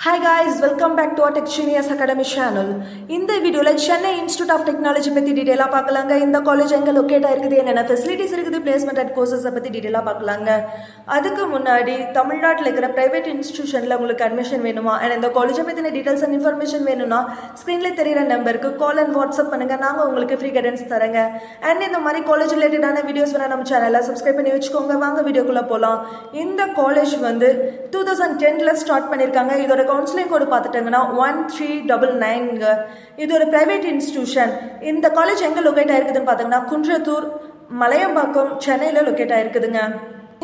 Hi guys, welcome back to our Tech Genius Academy channel. இந்த வீடியோல Chennai institute of technology பத்தி டீடைலா பார்க்கலாங்க. இந்த காலேஜ் எங்க லொகேட் ஆயிருக்குது, என்னென்ன ஃபெசிலிட்டிஸ் இருக்குது, பிளேஸ்மெண்ட் அண்ட் கோர்சஸ் பத்தி டீடைலா பார்க்கலாங்க. அதுக்கு முன்னாடி தமிழ்நாட்டில் இருக்கிற பிரைவேட் இன்ஸ்டிடியூஷன்ல உங்களுக்கு அட்மிஷன் வேணுமா அண்ட் இந்த காலேஜை பத்தின டீடைல்ஸ் அண்ட் இன்ஃபர்மேஷன் வேணும்னா ஸ்கிரீன்ல தெரியுற நம்பருக்கு கால் அண்ட் வாட்ஸ்அப் பண்ணுங்க. நாங்க உங்களுக்கு ஃப்ரீ கைடன்ஸ் தரேங்க. அண்ட் இந்த மாதிரி காலேஜ் ரிலேட்டடான வீடியோஸ் வேணா நம்ம சேனலை சப்ஸ்கிரைப் பண்ணி வச்சுக்கோங்க. வாங்க வீடியோக்குள்ள போலாம். இந்த காலேஜ் வந்து 2010ல ஸ்டார்ட் பண்ணிருக்காங்க. இதோட கவுன்சிலிங் கோட் பார்த்துட்டீங்கன்னா 1399. இது ஒரு பிரைவேட் இன்ஸ்டிடியூஷன். இந்த காலேஜ் எங்க லொகேட் ஆயிருக்குதுன்னு பார்த்தீங்கன்னா குன்றத்தூர், மலையம்பாக்கம், சென்னையில லொகேட் ஆயிருக்குதுங்க.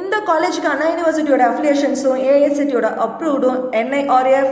இந்த காலேஜுக்கான யூனிவர்சிட்டியோட அஃபிலியேஷன்ஸும் ஏஐசிடியோட அப்ரூவ்டும் NIRF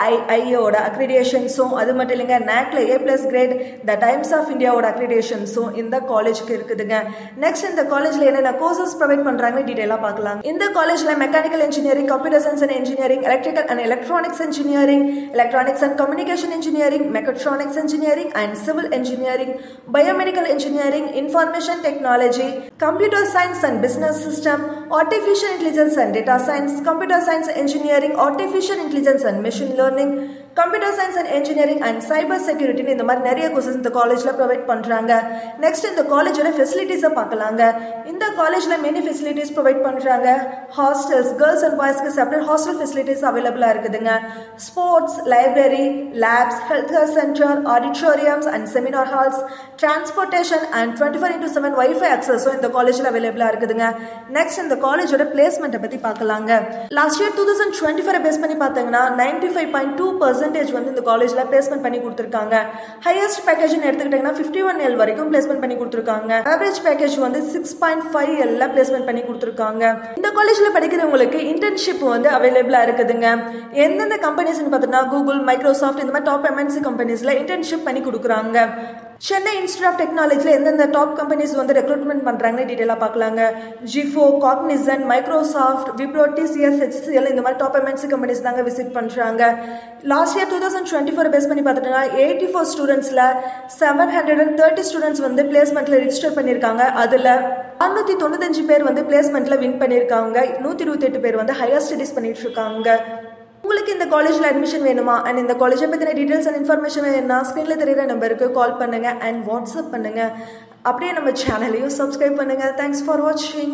ARIIயோட அக்ரிடேஷன்ஸும் அது மட்டும் இல்லைங்க NACல A+ grade the times of இந்தியாவோட அக்ரிடேஷன்ஸும் இந்த காலேஜுக்கு இருக்குதுங்க. நெக்ஸ்ட் இந்த காலேஜ்ல என்னென்ன கோர்சஸ் ப்ரொவைட் பண்றாங்க டீடைலா பார்க்கலாம். இந்த காலேஜ்ல mechanical engineering, computer science and engineering, electrical and electronics engineering, electronics and communication engineering, mechatronics engineering and civil engineering, biomedical engineering, information technology, computer science and business system, artificial intelligence and data science, computer science engineering, artificial intelligence and machine learning, computer science and engineering and cyber security இந்த மாதிரி நிறைய courses இந்த காலேஜ்ல provide பண்றாங்க. Next இந்த காலேஜோட ஃபெசிலிட்டிஸை பார்க்கலாங்க. இந்த காலேஜ்ல மெனி ஃபெசிலிட்டிஸ் ப்ரொவைட் பண்றாங்க. ஹாஸ்டல்ஸ், கேர்ள்ஸ் அண்ட் பாய்ஸ்க்கு செப்பரேட் ஹாஸ்டல் ஃபெசிலிட்டிஸ் அவைலபிளா இருக்குதுங்க. Sports, library, labs, health care center, auditoriums and seminar halls, transportation and 24/7 wifi அக்சஸும் இந்த காலேஜ்ல அவைலபிளா இருக்குதுங்க. நெக்ஸ்ட் இந்த காலேஜோட பிளேஸ்மெண்ட்டை பத்தி பார்க்கலாங்க. லாஸ்ட் இயர் 2024 பேஸ் பண்ணி பார்த்தீங்கன்னா 95.2% வந்து இந்த காலேஜ்ல பிளேஸ்மெண்ட் பண்ணி கொடுத்திருக்காங்க. ஹையஸ்ட் பேக்கேஜ் எடுத்துக்கிட்டீங்கன்னா 51L வரைக்கும் பிளேஸ்மெண்ட் பண்ணி கொடுத்திருக்காங்க. ஆவரேஜ் பேக்கேஜ் வந்து 6.5L பிளேஸ்மெண்ட் பண்ணி கொடுத்திருக்காங்க. இந்த காலேஜ்ல படிக்கிறவங்களுக்கு இன்டர்ன்ஷிப் வந்து அவைலபிளா இருக்குதுங்க. எந்தெந்த கம்பெனிஸ்னு பார்த்தீங்கன்னா கூகுள், மைக்ரோசாஃப்ட் இந்த மாதிரி டாப் MNC கம்பெனிஸ்ல இன்டர்ன்ஷிப் பண்ணி கொடுக்குறாங்க. சென்னை இன்ஸ்டிடியூட் ஆஃப் டெக்னாலஜில எந்தெந்த டாப் கம்பெனிஸ் வந்து ரெக்ரூட்மெண்ட் பண்றாங்கன்னு டீடைலா பார்க்கலாங்க. ஜிஃபோ, Cognizant, Microsoft, Wipro, TCS, HCL இந்த மாதிரி டாப் MNC கம்பெனிஸ் தாங்க விசிட் பண்றாங்க. லாஸ்ட் இயர் 2024 பேஸ் பண்ணி பார்த்துட்டோம்னா 84 ஸ்டூடெண்ட்ஸ்ல 730 ஸ்டூடெண்ட்ஸ் வந்து பிளேஸ்மெண்ட்ல ரெஜிஸ்டர் பண்ணிருக்காங்க. அதுல 695 பேர் வந்து பிளேஸ்மெண்ட்ல வின் பண்ணிருக்காங்க. 128 பேர் வந்து ஹையர் ஸ்டடீஸ் பண்ணிட்டு இருக்காங்க. உங்களுக்கு இந்த காலேஜ்ல அட்மிஷன் வேணுமா அண்ட் இந்த காலேஜை பத்தின டீடைல்ஸ் அண்ட் இன்ஃபர்மேஷன் வேணும்னா ஸ்கிரீன்ல தெரியுற நம்பருக்கு கால் பண்ணுங்க அண்ட் வாட்ஸ்அப் பண்ணுங்க. அப்படியே நம்ம சேனலையும் சப்ஸ்கிரைப் பண்ணுங்க. தேங்க்ஸ் ஃபார் வாட்சிங்.